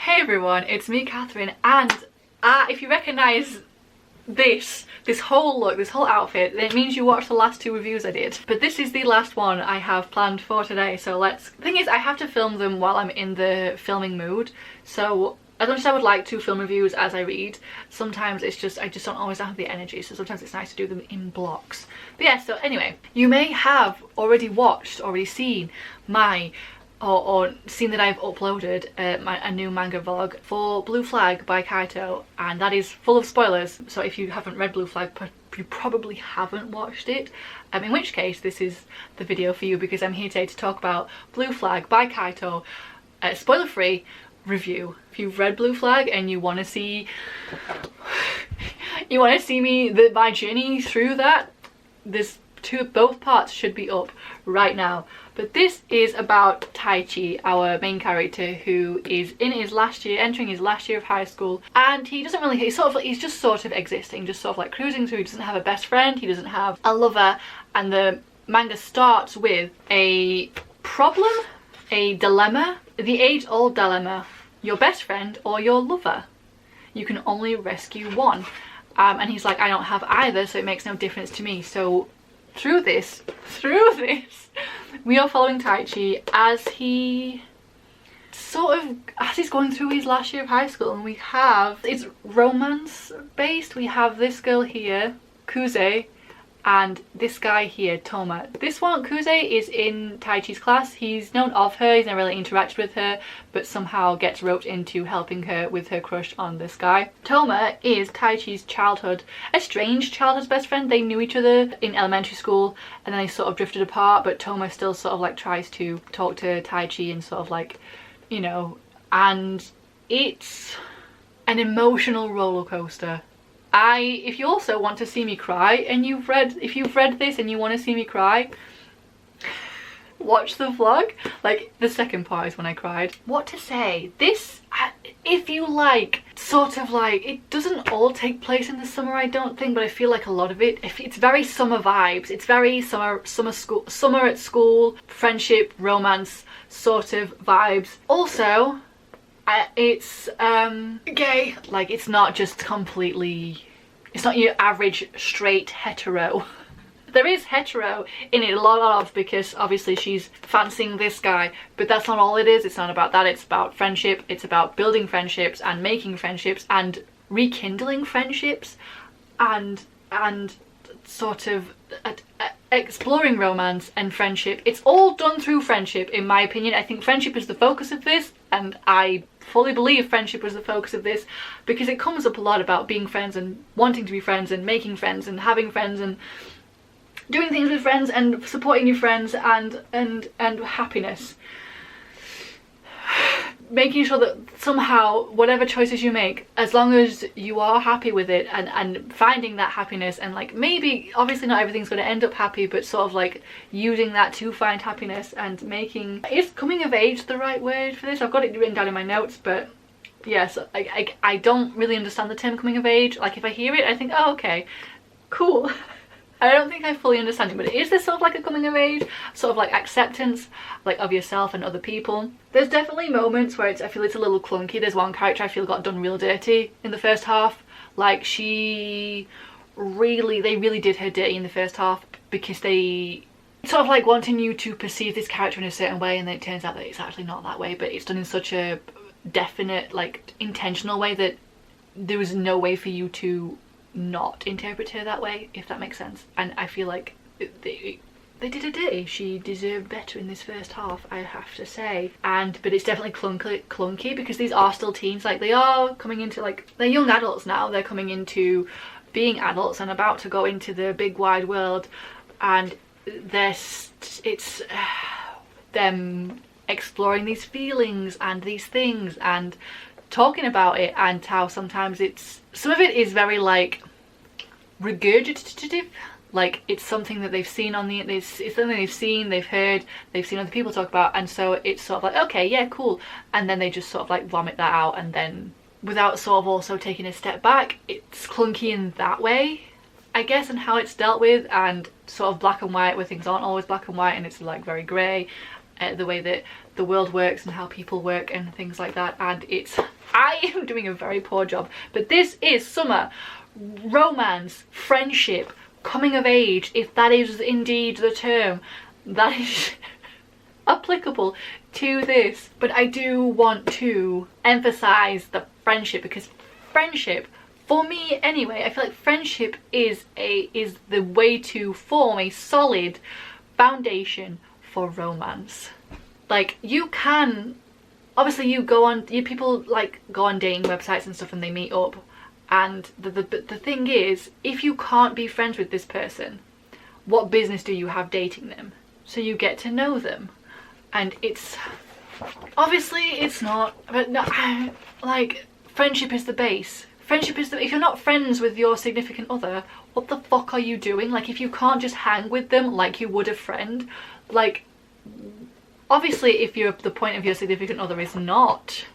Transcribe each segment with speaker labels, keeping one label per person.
Speaker 1: Hey everyone, it's me, Catherine, and if you recognise this whole look, this whole outfit, then it means you watched the last two reviews I did. But this is the last one I have planned for today, so the thing is, I have to film them while I'm in the filming mood, so as much as I would like to film reviews as I read, sometimes I just don't always have the energy, so sometimes it's nice to do them in blocks. But yeah, so anyway, you may have already seen my or seen that I've uploaded a new manga vlog for Blue Flag by Kaito, and that is full of spoilers, so if you haven't read Blue Flag, you probably haven't watched it, in which case this is the video for you, because I'm here today to talk about Blue Flag by Kaito, spoiler free review. If you've read Blue Flag and you want to see my journey through that, both parts should be up right now. But this is about Taichi, our main character, who is in his last year, entering his last year of high school, and he's just sort of existing, just sort of like cruising through. He doesn't have a best friend, he doesn't have a lover, and the manga starts with a problem, a dilemma, the age-old dilemma: your best friend or your lover. You can only rescue one. And he's like, I don't have either, so it makes no difference to me. So through this, we are following Taichi as he's going through his last year of high school, and it's romance based. We have this girl here, Kuze, and this guy here, Toma. This one, Kuze, is in Taichi's class. He's known of her, he's never really interacted with her, but somehow gets roped into helping her with her crush on this guy. Toma is Taichi's estranged childhood best friend. They knew each other in elementary school, and then they sort of drifted apart, but Toma still sort of like tries to talk to Taichi and sort of like, you know, and it's an emotional roller coaster. If you also want to see me cry, and if you've read this and you want to see me cry, watch the vlog. Like, the second part is when I cried. What to say? This, if you like, sort of like, it doesn't all take place in the summer, I don't think, but I feel like a lot of it, it's very summer vibes. It's very summer at school, friendship, romance sort of vibes. Also, it's gay. Like, it's not just completely, it's not your average straight hetero. There is hetero in it a lot of, because obviously she's fancying this guy, but that's not all it is. It's not about that. It's about friendship. It's about building friendships and making friendships and rekindling friendships and sort of exploring romance and friendship. It's all done through friendship, in my opinion. I think friendship is the focus of this, and I fully believe friendship was the focus of this, because it comes up a lot about being friends and wanting to be friends and making friends and having friends and doing things with friends and supporting your friends and happiness. Making sure that somehow, whatever choices you make, as long as you are happy with it and finding that happiness, and like, maybe obviously not everything's going to end up happy, but sort of like using that to find happiness and making, is coming of age the right word for this? I've got it written down in my notes, but yes, I don't really understand the term coming of age. Like, if I hear it, I think, oh, okay, cool. I don't think I fully understand it, but is this sort of like a coming of age, sort of like acceptance, like, of yourself and other people? There's definitely moments where I feel it's a little clunky. There's one character I feel got done real dirty in the first half. Like, they really did her dirty in the first half, because they sort of like wanting you to perceive this character in a certain way, and then it turns out that it's actually not that way, but it's done in such a definite, like, intentional way that there was no way for you to not interpret her that way, if that makes sense. And I feel like they did her dirty. She deserved better in this first half, I have to say. But it's definitely clunky, because these are still teens. Like, they are coming into, like, they're young adults now. They're coming into being adults and about to go into the big wide world, and it's them exploring these feelings and these things and talking about it, and how sometimes some of it is very like regurgitative, like it's something that they've seen on it's something they've seen, they've heard, they've seen other people talk about, and so it's sort of like, okay, yeah, cool, and then they just sort of like vomit that out, and then without sort of also taking a step back, it's clunky in that way, I guess, and how it's dealt with, and sort of black and white, where things aren't always black and white and it's like very grey. the way that the world works and how people work and things like that, and I am doing a very poor job, but this is summer romance, friendship, coming of age, if that is indeed the term that is applicable to this. But I do want to emphasize the friendship, because friendship, for me anyway, I feel like friendship is the way to form a solid foundation for romance. Like, you can obviously people like go on dating websites and stuff and they meet up, and the thing is, if you can't be friends with this person, what business do you have dating them? So you get to know them, and it's obviously it's not, but no, like, friendship is the base. Friendship is if you're not friends with your significant other, what the fuck are you doing? Like, if you can't just hang with them like you would a friend, like, obviously if the point of your significant other is not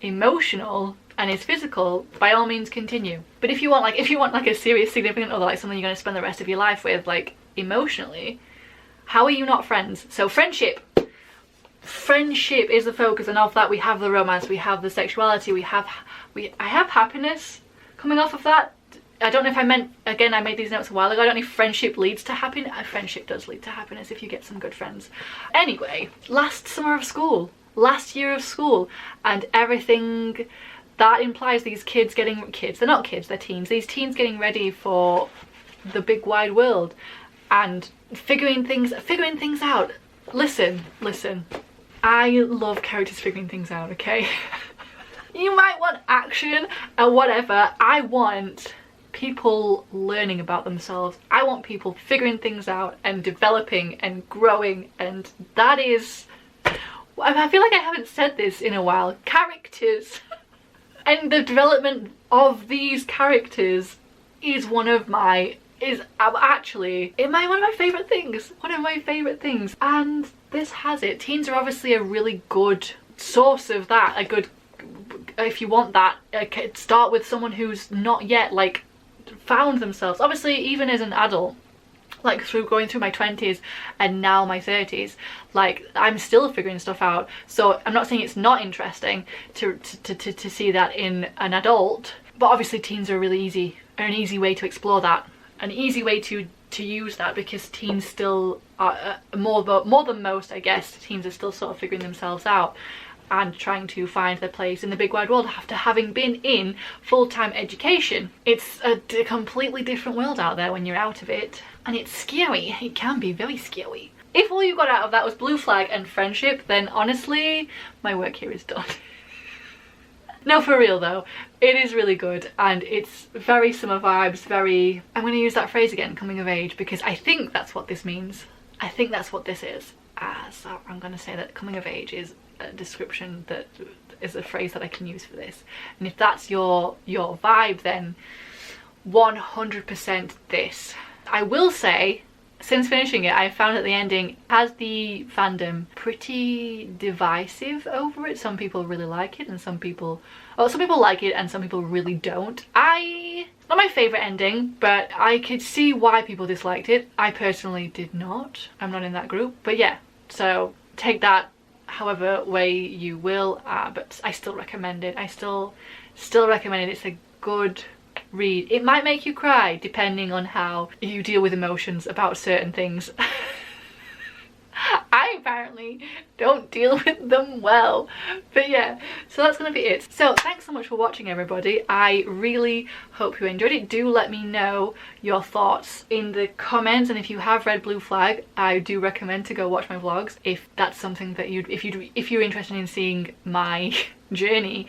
Speaker 1: emotional and is physical, by all means continue. But if you want like a serious significant other, like someone you're going to spend the rest of your life with, like emotionally, how are you not friends? So friendship is the focus, and of that we have the romance, we have the sexuality, I have happiness coming off of that. I don't know if I meant, again, I made these notes a while ago, I don't know if friendship leads to happiness. Friendship does lead to happiness if you get some good friends. Anyway, last summer of school, last year of school, and everything that implies these kids, they're not kids, they're teens, these teens getting ready for the big wide world and figuring things out. Listen, I love characters figuring things out, okay? You might want action or whatever. I want people learning about themselves. I want people figuring things out and developing and growing, and that is, I feel like I haven't said this in a while, characters and the development of these characters is one of my favorite things, and this has it. Teens are obviously a really good source of that, if you want that, start with someone who's not yet like found themselves. Obviously, even as an adult, like going through my 20s and now my 30s, like I'm still figuring stuff out. So I'm not saying it's not interesting to see that in an adult, but obviously teens are an easy way to explore that, an easy way to use that, because teens still are more than most, I guess, teens are still sort of figuring themselves out and trying to find their place in the big wide world after having been in full-time education. It's a completely different world out there when you're out of it, and it's scary. It can be very scary. If all you got out of that was blue flag and friendship, then honestly, my work here is done. No, for real though, it is really good, and it's very summer vibes, very, I'm going to use that phrase again, coming of age, because I think that's what this means. I think that's what this is. So I'm going to say that coming of age is a description, that is a phrase that I can use for this. And if that's your vibe, then 100% this. I will say, since finishing it, I found that the ending has the fandom pretty divisive over it. Some people really like it, and some people like it and some people really don't. Not my favourite ending, but I could see why people disliked it. I personally did not. I'm not in that group. But yeah, so take that however way you will, but I still recommend it. I still recommend it. It's a good read. It might make you cry depending on how you deal with emotions about certain things. I apparently don't deal with them well, but yeah, so that's gonna be it. So thanks so much for watching, everybody. I really hope you enjoyed it. Do let me know your thoughts in the comments, and if you have read Blue Flag, I do recommend to go watch my vlogs if that's something that if you're interested in seeing my journey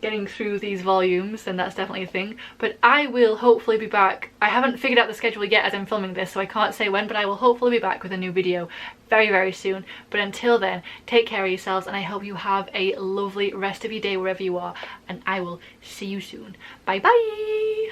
Speaker 1: getting through these volumes, then that's definitely a thing. But I will hopefully be back. I haven't figured out the schedule yet as I'm filming this, so I can't say when, but I will hopefully be back with a new video very, very soon. But until then, take care of yourselves, and I hope you have a lovely rest of your day wherever you are, and I will see you soon. Bye bye!